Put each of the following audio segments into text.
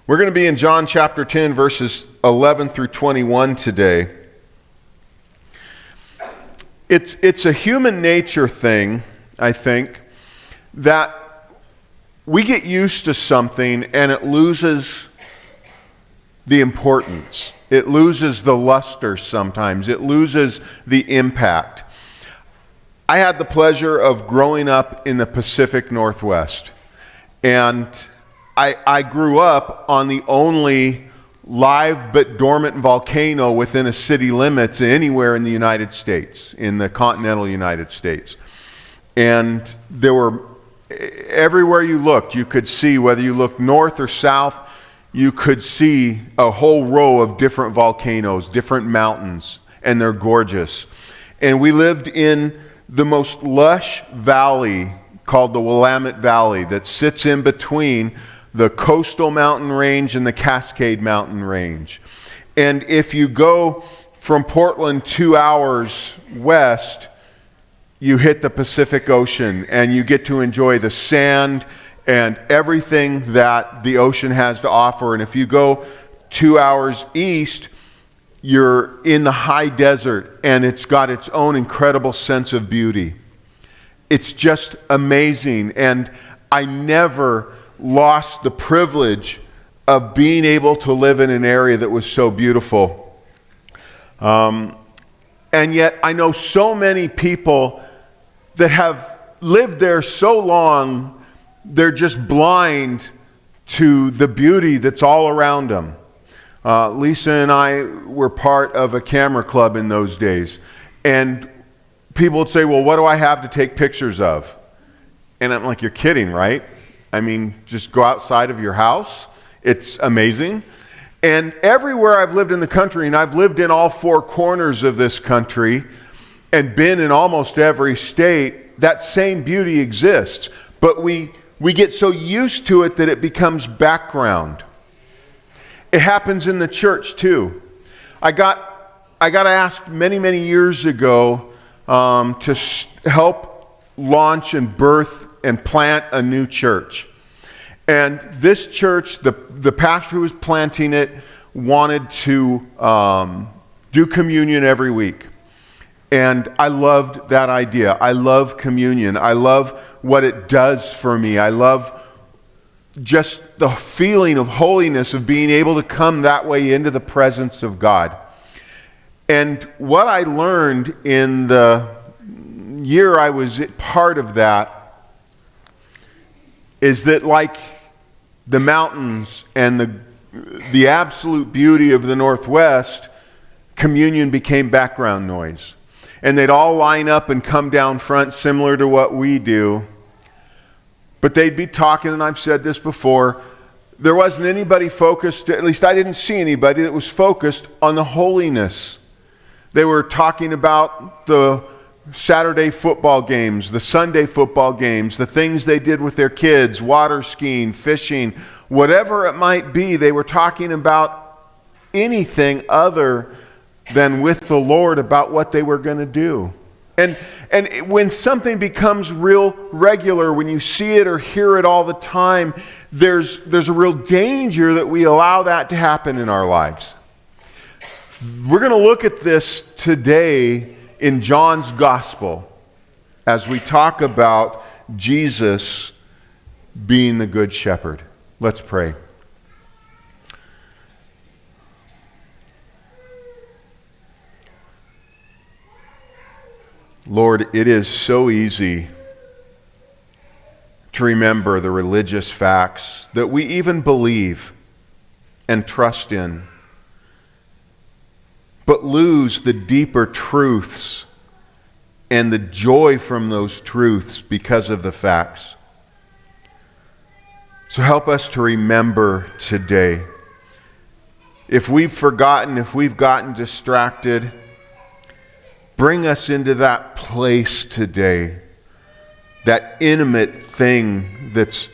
We're going to be in John chapter 10, verses 11 through 21 today. It's a human nature thing, I think, that we get used to something and it loses the importance. It loses the luster sometimes. It loses the impact. I had the pleasure of growing up in the Pacific Northwest, and I grew up on the only live but dormant volcano within a city limits anywhere in the United States, in the continental United States. And there were, everywhere you looked, you could see, whether you looked north or south, you could see a whole row of different volcanoes, different mountains, and they're gorgeous. And we lived in the most lush valley called the Willamette Valley that sits in between the coastal mountain range and the Cascade Mountain range. And if you go from Portland 2 hours west, you hit the Pacific Ocean and you get to enjoy the sand and everything that the ocean has to offer. And if you go 2 hours east, you're in the high desert and it's got its own incredible sense of beauty. It's just amazing. And I never lost the privilege of being able to live in an area that was so beautiful. And yet I know so many people that have lived there so long, they're just blind to the beauty that's all around them. Lisa and I were part of a camera club in those days. And people would say, well, what do I have to take pictures of? And I'm like, you're kidding, right? I mean, just go outside of your house. It's amazing. And everywhere I've lived in the country, and I've lived in all four corners of this country and been in almost every state, that same beauty exists. But we get so used to it that it becomes background. It happens in the church too. I got asked many years ago to help launch and birth and plant a new church. And this church, the pastor who was planting it wanted to do communion every week. And I loved that idea. I love communion. I love what it does for me. I love just the feeling of holiness, of being able to come that way into the presence of God. And what I learned in the year I was part of that is that, like the mountains and the absolute beauty of the Northwest, communion became background noise. And they'd all line up and come down front similar to what we do. But they'd be talking, and I've said this before, there wasn't anybody focused, at least I didn't see anybody that was focused on the holiness. They were talking about the Saturday football games, the Sunday football games, the things they did with their kids, water skiing, fishing, whatever it might be. They were talking about anything other than with the Lord about what they were going to do. And when something becomes real regular, when you see it or hear it all the time, there's a real danger that we allow that to happen in our lives. We're going to look at this today in John's Gospel as we talk about Jesus being the Good Shepherd. Let's pray. Lord, it is so easy to remember the religious facts that we even believe and trust in, but lose the deeper truths and the joy from those truths because of the facts. So help us to remember today. If we've forgotten, if we've gotten distracted, bring us into that place today, that intimate thing that's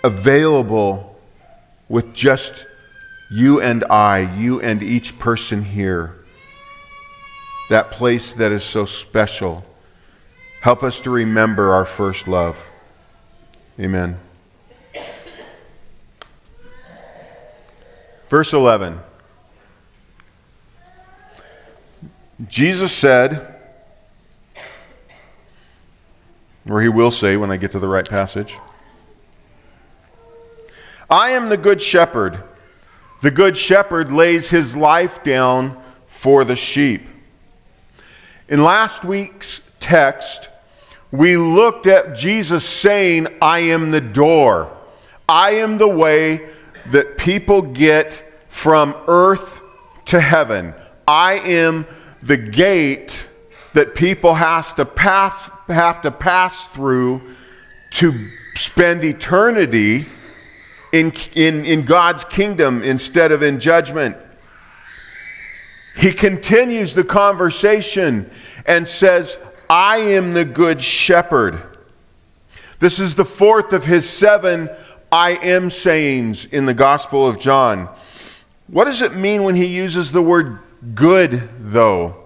available with just you and I, you and each person here. That place that is so special. Help us to remember our first love. Amen. Verse 11. Jesus said, or he will say when I get to the right passage, I am the good shepherd. The good shepherd lays his life down for the sheep. In last week's text, we looked at Jesus saying, I am the door. I am the way that people get from earth to heaven. I am the gate that people have to pass through to spend eternity in God's kingdom instead of in judgment. He continues the conversation and says, I am the good shepherd. This is the fourth of his 7 I am sayings in the Gospel of John. What does it mean when he uses the word good, though?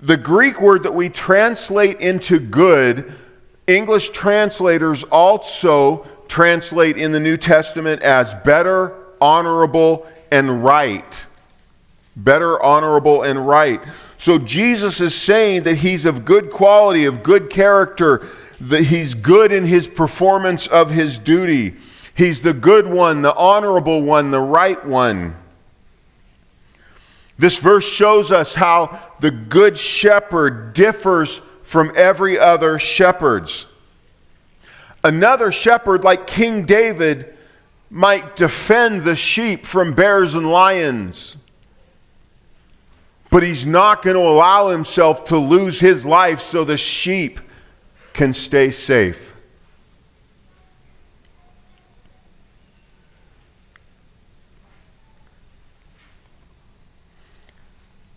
The Greek word that we translate into good, English translators also translate in the New Testament as better, honorable, and right. Better, honorable, and right. So Jesus is saying that he's of good quality, of good character, that he's good in his performance of his duty. He's the good one, the honorable one, the right one. This verse shows us how the good shepherd differs from every other shepherd's. Another shepherd, like King David, might defend the sheep from bears and lions. But he's not going to allow himself to lose his life so the sheep can stay safe.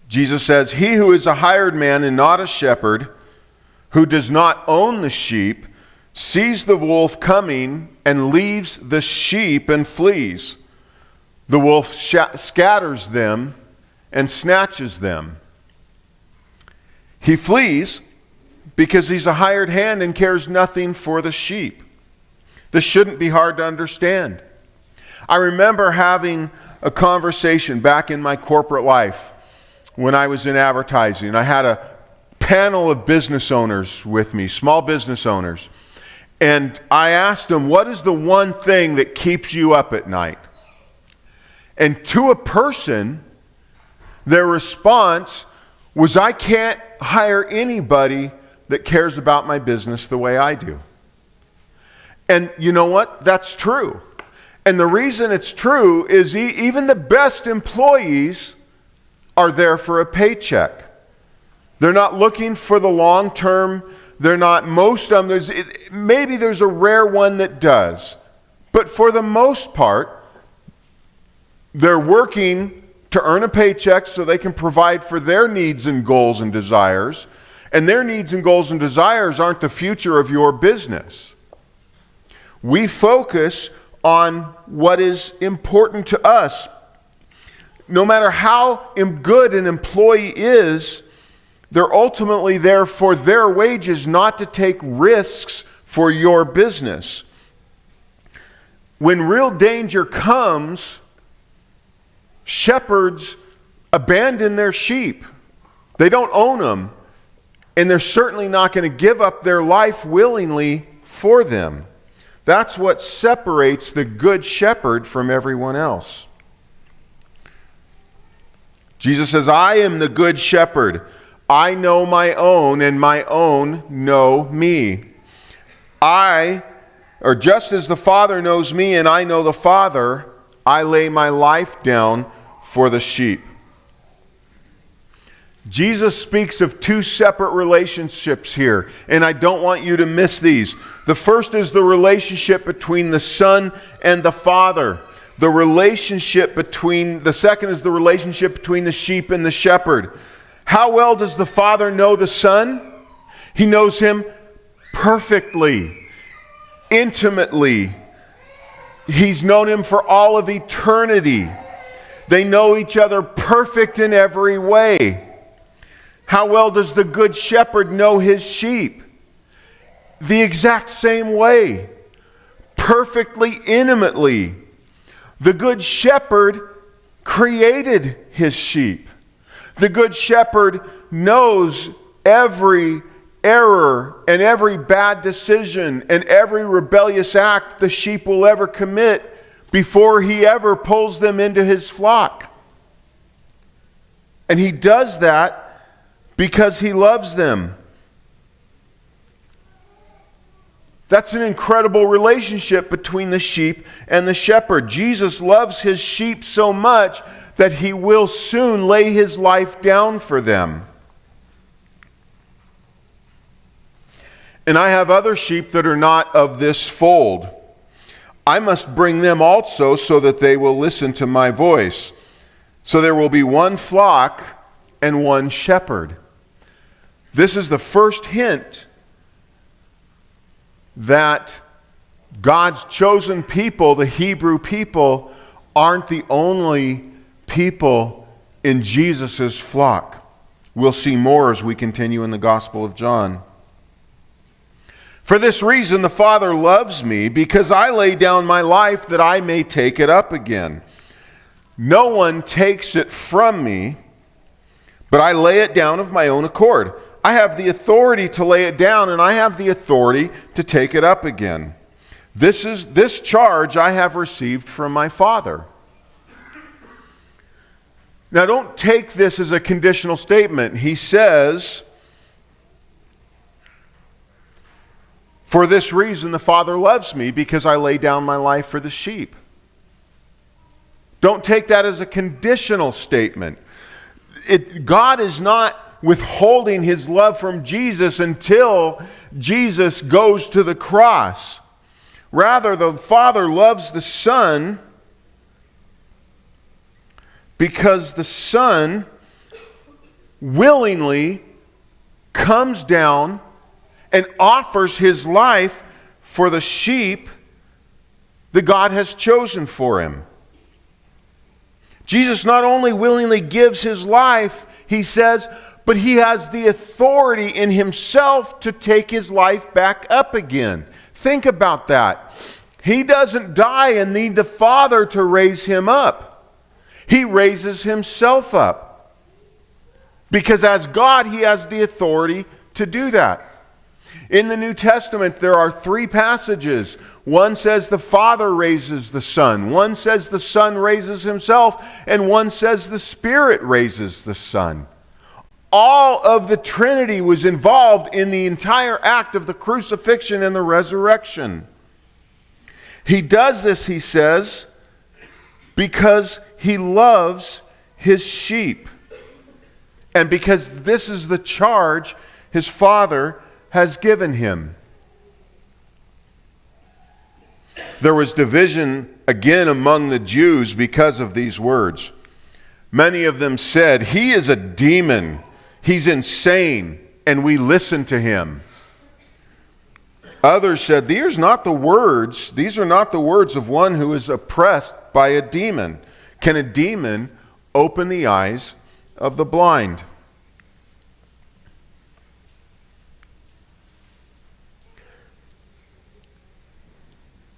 Jesus says, he who is a hired man and not a shepherd, who does not own the sheep, sees the wolf coming and leaves the sheep and flees. The wolf scatters them and snatches them. He flees because he's a hired hand and cares nothing for the sheep. This shouldn't be hard to understand. I remember having a conversation back in my corporate life when I was in advertising. I had a panel of business owners with me, small business owners. And I asked them, what is the one thing that keeps you up at night? And to a person, their response was, I can't hire anybody that cares about my business the way I do. And you know what? That's true. And the reason it's true is even the best employees are there for a paycheck. They're not looking for the long term. They're not, most of them, maybe there's a rare one that does. But for the most part, they're working to earn a paycheck so they can provide for their needs and goals and desires. And their needs and goals and desires aren't the future of your business. We focus on what is important to us. No matter how good an employee is, they're ultimately there for their wages, not to take risks for your business. When real danger comes, shepherds abandon their sheep. They don't own them, and they're certainly not going to give up their life willingly for them. That's what separates the good shepherd from everyone else. Jesus says, I am the good shepherd. I know my own, and my own know me. Just as the Father knows me, and I know the Father, I lay my life down for the sheep. Jesus speaks of 2 separate relationships here, and I don't want you to miss these. The first is the relationship between the Son and the Father. The second is the relationship between the sheep and the shepherd. How well does the Father know the Son? He knows him perfectly, intimately. He's known him for all of eternity. They know each other perfect in every way. How well does the good shepherd know his sheep? The exact same way. Perfectly, intimately. The good shepherd created his sheep. The Good Shepherd knows every error and every bad decision and every rebellious act the sheep will ever commit before he ever pulls them into his flock. And he does that because he loves them. That's an incredible relationship between the sheep and the shepherd. Jesus loves his sheep so much that he will soon lay his life down for them. And I have other sheep that are not of this fold. I must bring them also so that they will listen to my voice. So there will be one flock and one shepherd. This is the first hint that God's chosen people, the Hebrew people, aren't the only people in Jesus' flock. We'll see more as we continue in the Gospel of John. For this reason the Father loves me, because I lay down my life that I may take it up again. No one takes it from me, but I lay it down of my own accord. I have the authority to lay it down, and I have the authority to take it up again. This charge I have received from my Father. Now, don't take this as a conditional statement. He says, for this reason the Father loves me, because I lay down my life for the sheep. Don't take that as a conditional statement. God is not withholding his love from Jesus until Jesus goes to the cross. Rather, the Father loves the Son because the Son willingly comes down and offers his life for the sheep that God has chosen for him. Jesus not only willingly gives his life, he says, but he has the authority in himself to take his life back up again. Think about that. He doesn't die and need the Father to raise him up. He raises himself up. Because as God, he has the authority to do that. In the New Testament, there are 3 passages. One says the Father raises the Son. One says the Son raises himself. And one says the Spirit raises the Son. All of the Trinity was involved in the entire act of the crucifixion and the resurrection. He does this, he says, because he loves his sheep. And because this is the charge his Father has given him. There was division again among the Jews because of these words. Many of them said, "He is a demon. He's insane, and we listen to him." Others said, these are not the words of one who is oppressed by a demon. Can a demon open the eyes of the blind?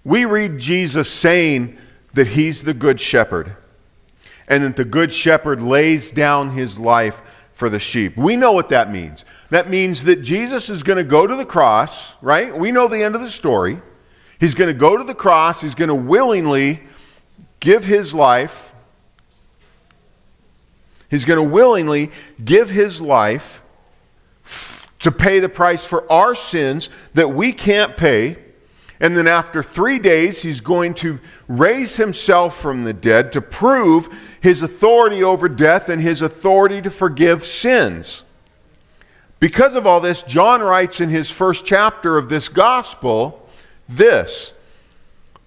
We read Jesus saying that he's the good shepherd, and that the good shepherd lays down his life for the sheep. We know what that means. That means that Jesus is going to go to the cross, right? We know the end of the story. He's going to go to the cross. He's going to willingly give his life. He's going to willingly give his life to pay the price for our sins that we can't pay. And then after 3 days, he's going to raise himself from the dead to prove his authority over death and his authority to forgive sins. Because of all this, John writes in his first chapter of this gospel this: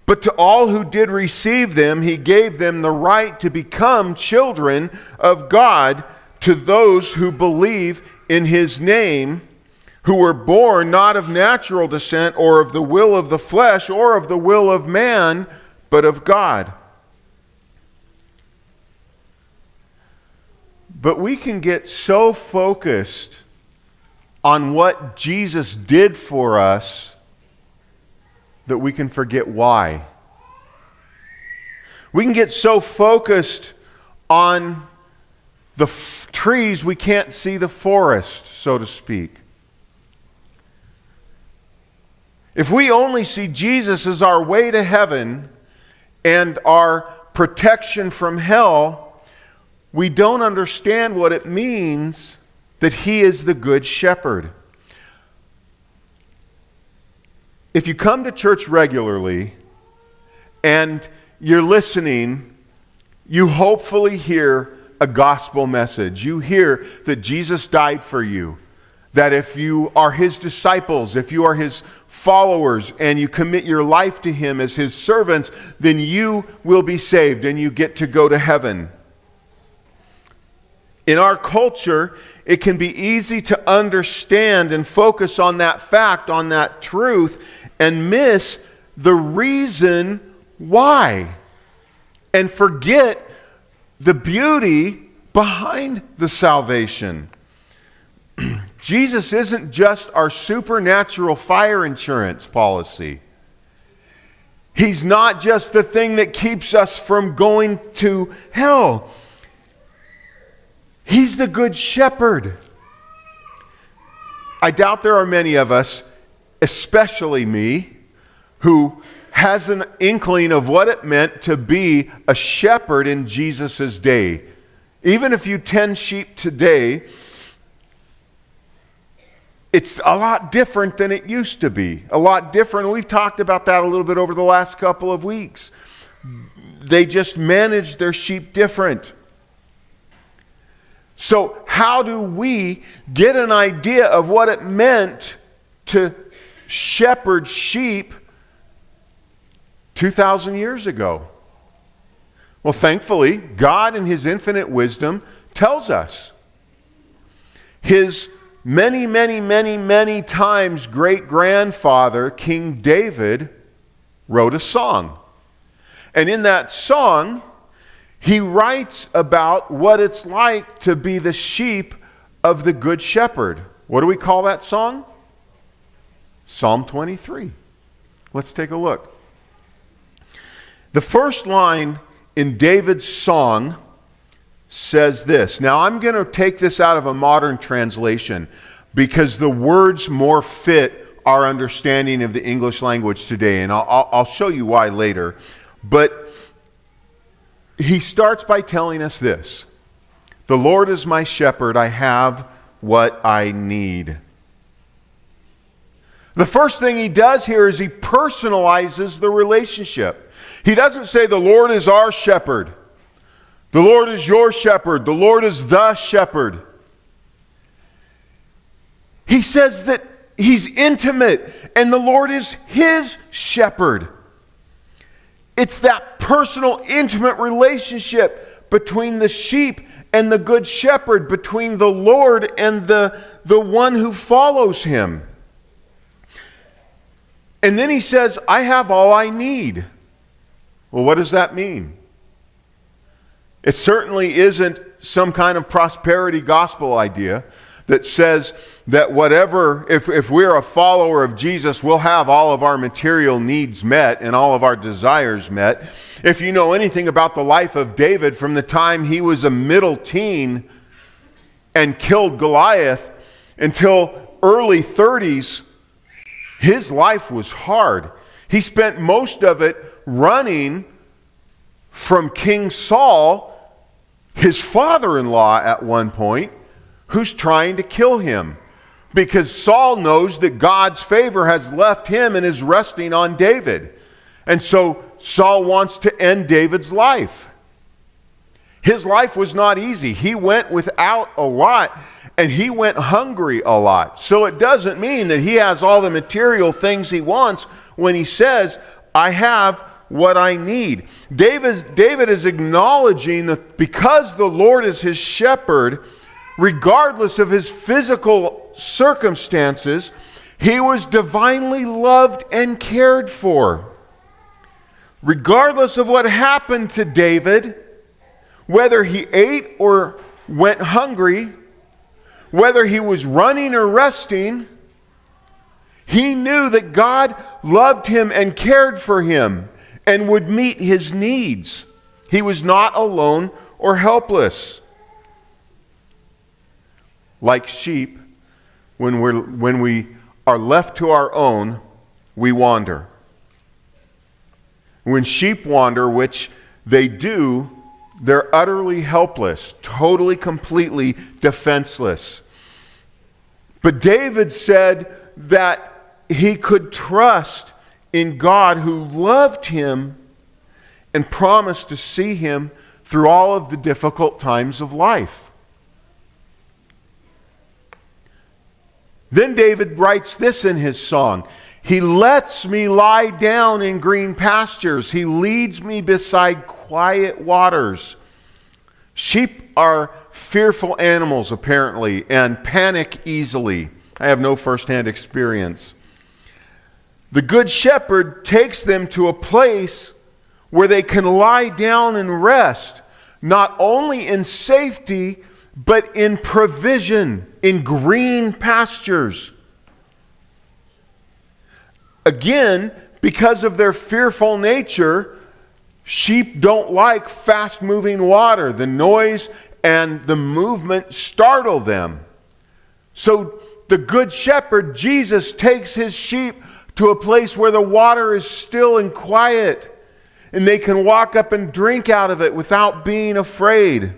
"But to all who did receive them, he gave them the right to become children of God, to those who believe in his name, who were born not of natural descent or of the will of the flesh or of the will of man, but of God." But we can get so focused on what Jesus did for us that we can forget why. We can get so focused on the trees, we can't see the forest, so to speak. If we only see Jesus as our way to heaven and our protection from hell, we don't understand what it means that He is the Good Shepherd. If you come to church regularly and you're listening, you hopefully hear a gospel message. You hear that Jesus died for you, that if you are His disciples, if you are His followers, and you commit your life to Him as His servants, then you will be saved and you get to go to heaven. In our culture, it can be easy to understand and focus on that fact, on that truth, and miss the reason why, and forget the beauty behind the salvation. Jesus isn't just our supernatural fire insurance policy. He's not just the thing that keeps us from going to hell. He's the Good Shepherd. I doubt there are many of us, especially me, who has an inkling of what it meant to be a shepherd in Jesus' day. Even if you tend sheep today, it's a lot different than it used to be. A lot different. We've talked about that a little bit over the last couple of weeks. They just manage their sheep different. So how do we get an idea of what it meant to shepherd sheep 2,000 years ago? Well, thankfully, God in His infinite wisdom tells us. His many times great-grandfather, King David, wrote a song. And in that song, he writes about what it's like to be the sheep of the Good Shepherd. What do we call that song? Psalm 23. Let's take a look. The first line in David's song says this. Now I'm going to take this out of a modern translation because the words more fit our understanding of the English language today, and I'll show you why later. But he starts by telling us this: the Lord is my shepherd, I have what I need. The first thing he does here is he personalizes the relationship. He doesn't say the Lord is our shepherd. The Lord is your shepherd. The Lord is the shepherd. He says that He's intimate and the Lord is His shepherd. It's that personal, intimate relationship between the sheep and the Good Shepherd, between the Lord and the one who follows Him. And then he says, I have all I need. Well, what does that mean? It certainly isn't some kind of prosperity gospel idea that says that whatever, if we're a follower of Jesus, we'll have all of our material needs met and all of our desires met. If you know anything about the life of David, from the time he was a middle teen and killed Goliath until early 30s, his life was hard. He spent most of it running from King Saul, his father-in-law at one point, who's trying to kill him. Because Saul knows that God's favor has left him and is resting on David. And so Saul wants to end David's life. His life was not easy. He went without a lot, and he went hungry a lot. So it doesn't mean that he has all the material things he wants when he says, I have what I need. David is acknowledging that because the Lord is his shepherd, regardless of his physical circumstances, he was divinely loved and cared for. Regardless of what happened to David, whether he ate or went hungry, whether he was running or resting, he knew that God loved him and cared for him and would meet his needs. He was not alone or helpless. Like sheep, when we are left to our own, we wander. When sheep wander, which they do, they're utterly helpless, totally, completely defenseless. But David said that he could trust in God who loved him and promised to see him through all of the difficult times of life. Then David writes this in his song. He lets me lie down in green pastures. He leads me beside quiet waters. Sheep are fearful animals, apparently, and panic easily. I have no firsthand experience. The Good Shepherd takes them to a place where they can lie down and rest, not only in safety, but in provision, in green pastures. Again, because of their fearful nature, sheep don't like fast-moving water. The noise and the movement startle them. So the Good Shepherd, Jesus, takes his sheep to a place where the water is still and quiet, and they can walk up and drink out of it without being afraid.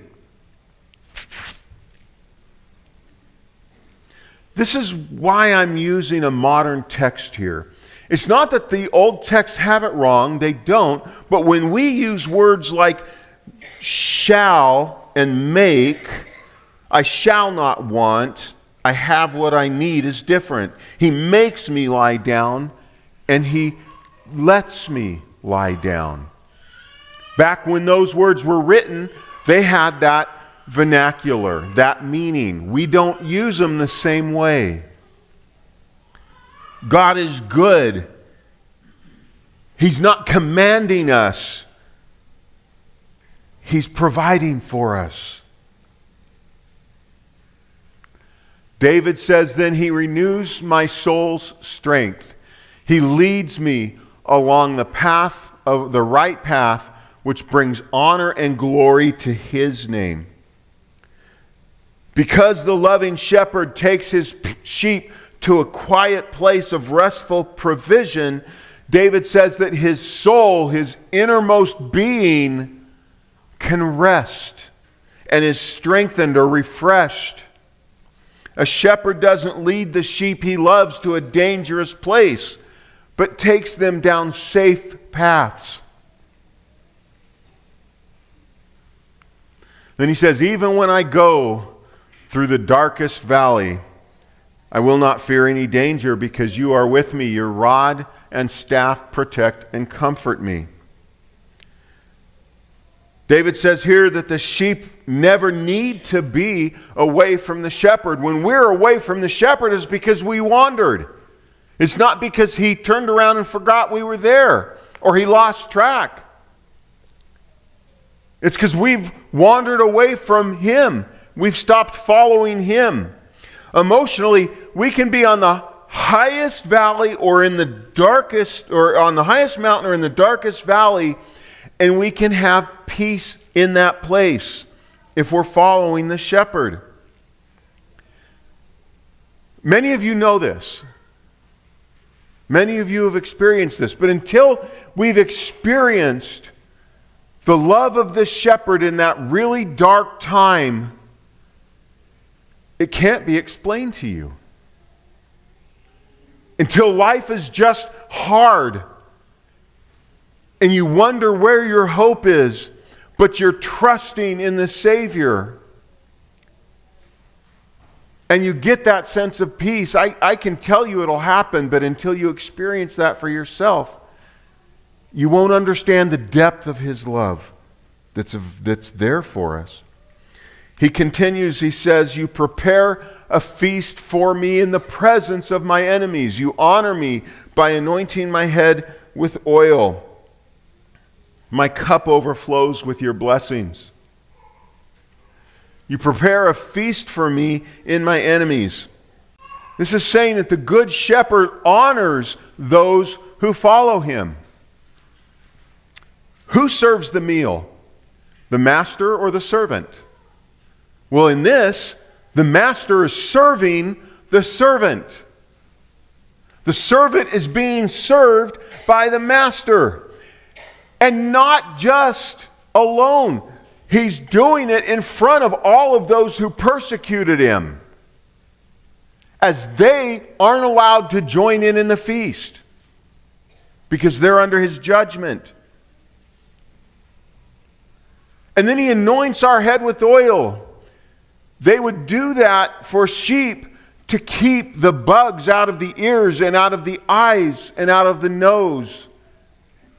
This is why I'm using a modern text here. It's not that the old texts have it wrong, they don't, but when we use words like shall and make, I shall not want, I have what I need is different. He makes me lie down and he lets me lie down. Back when those words were written, they had that vernacular, that meaning. We don't use them the same way. God is good. He's not commanding us. He's providing for us. David says, then he renews my soul's strength. He leads me along the path of the right path, which brings honor and glory to his name. Because the loving shepherd takes his sheep to a quiet place of restful provision, David says that his soul, his innermost being, can rest and is strengthened or refreshed. A shepherd doesn't lead the sheep he loves to a dangerous place, but takes them down safe paths. Then he says, even when I go through the darkest valley, I will not fear any danger because you are with me. Your rod and staff protect and comfort me. David says here that the sheep never need to be away from the shepherd. When we're away from the shepherd, it's because we wandered. It's not because he turned around and forgot we were there or he lost track. It's because we've wandered away from him. We've stopped following him. Emotionally, we can be on the highest valley or in the darkest, or on the highest mountain or in the darkest valley, and we can have peace in that place if we're following the shepherd. Many of you know this. Many of you have experienced this. But until we've experienced the love of the shepherd in that really dark time, it can't be explained to you. Until life is just hard and you wonder where your hope is, but you're trusting in the Savior. And you get that sense of peace. I can tell you it'll happen, but until you experience that for yourself, you won't understand the depth of his love that's there for us. He continues, he says, you prepare a feast for me in the presence of my enemies. You honor me by anointing my head with oil. My cup overflows with your blessings. You prepare a feast for me in my enemies. This is saying that the Good Shepherd honors those who follow him. Who serves the meal? The master or the servant? Well, in this, the master is serving the servant. The servant is being served by the master. And not just alone. He's doing it in front of all of those who persecuted him, as they aren't allowed to join in the feast because they're under his judgment. And then he anoints our head with oil. They would do that for sheep to keep the bugs out of the ears and out of the eyes and out of the nose.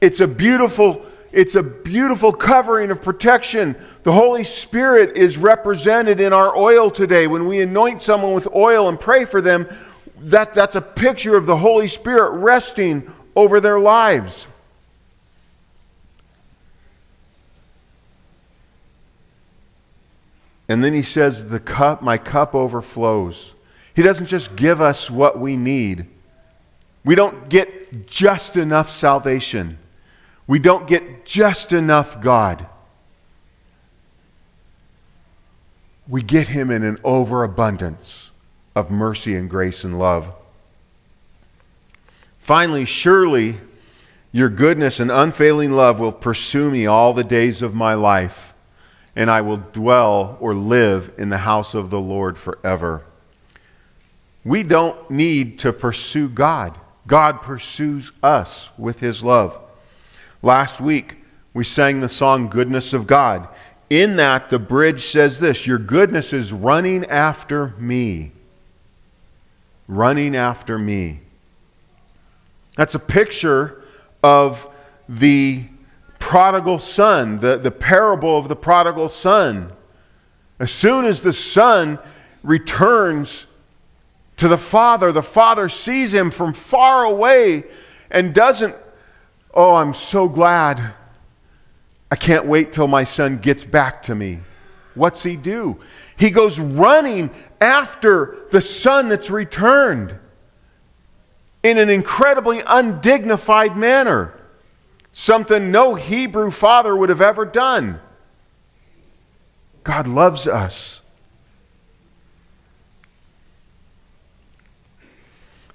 It's a beautiful covering of protection. The Holy Spirit is represented in our oil today. When we anoint someone with oil and pray for them, that's a picture of the Holy Spirit resting over their lives. And then he says, my cup overflows. He doesn't just give us what we need. We don't get just enough salvation. We don't get just enough God. We get him in an overabundance of mercy and grace and love. Finally, surely your goodness and unfailing love will pursue me all the days of my life, and I will dwell or live in the house of the Lord forever. We don't need to pursue God. God pursues us with his love. Last week, we sang the song, Goodness of God. In that, the bridge says this, your goodness is running after me. Running after me. That's a picture of the prodigal son, the parable of the prodigal son. As soon as the son returns to the father sees him from far away and doesn't, oh, I'm so glad. I can't wait till my son gets back to me. What's he do? He goes running after the son that's returned in an incredibly undignified manner. Something no Hebrew father would have ever done. God loves us.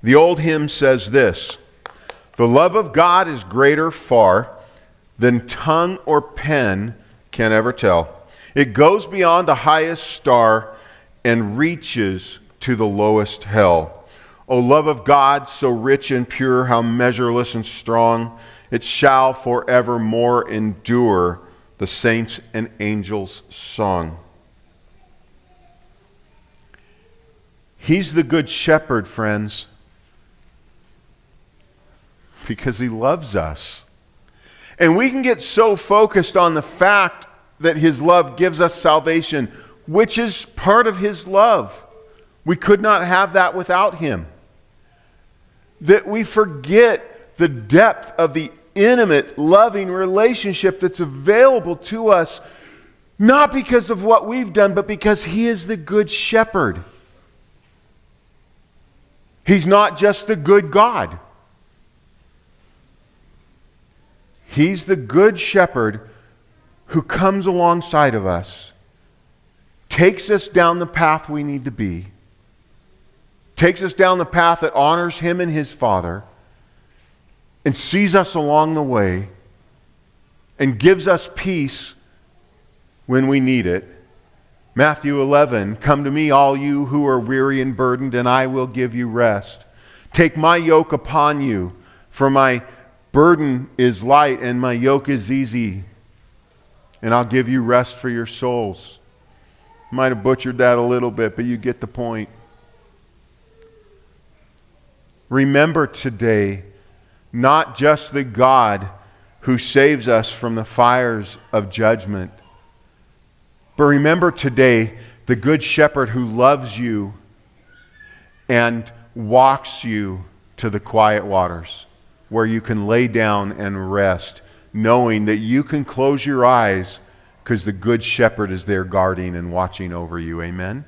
The old hymn says this, the love of God is greater far than tongue or pen can ever tell. It goes beyond the highest star and reaches to the lowest hell. O love of God, so rich and pure, how measureless and strong, it shall forevermore endure the saints' and angels' song. He's the good shepherd, friends, because he loves us. And we can get so focused on the fact that his love gives us salvation, which is part of his love. We could not have that without him. That we forget the depth of the intimate, loving relationship that's available to us, not because of what we've done, but because he is the good shepherd. He's not just the good God. He's the good shepherd who comes alongside of us, takes us down the path we need to be, takes us down the path that honors him and his Father, and sees us along the way, and gives us peace when we need it. Matthew 11, come to me, all you who are weary and burdened, and I will give you rest. Take my yoke upon you, for my burden is light and my yoke is easy, and I'll give you rest for your souls. Might have butchered that a little bit, but you get the point. Remember today, not just the God who saves us from the fires of judgment, but remember today the good shepherd who loves you and walks you to the quiet waters where you can lay down and rest, knowing that you can close your eyes because the good shepherd is there guarding and watching over you. Amen?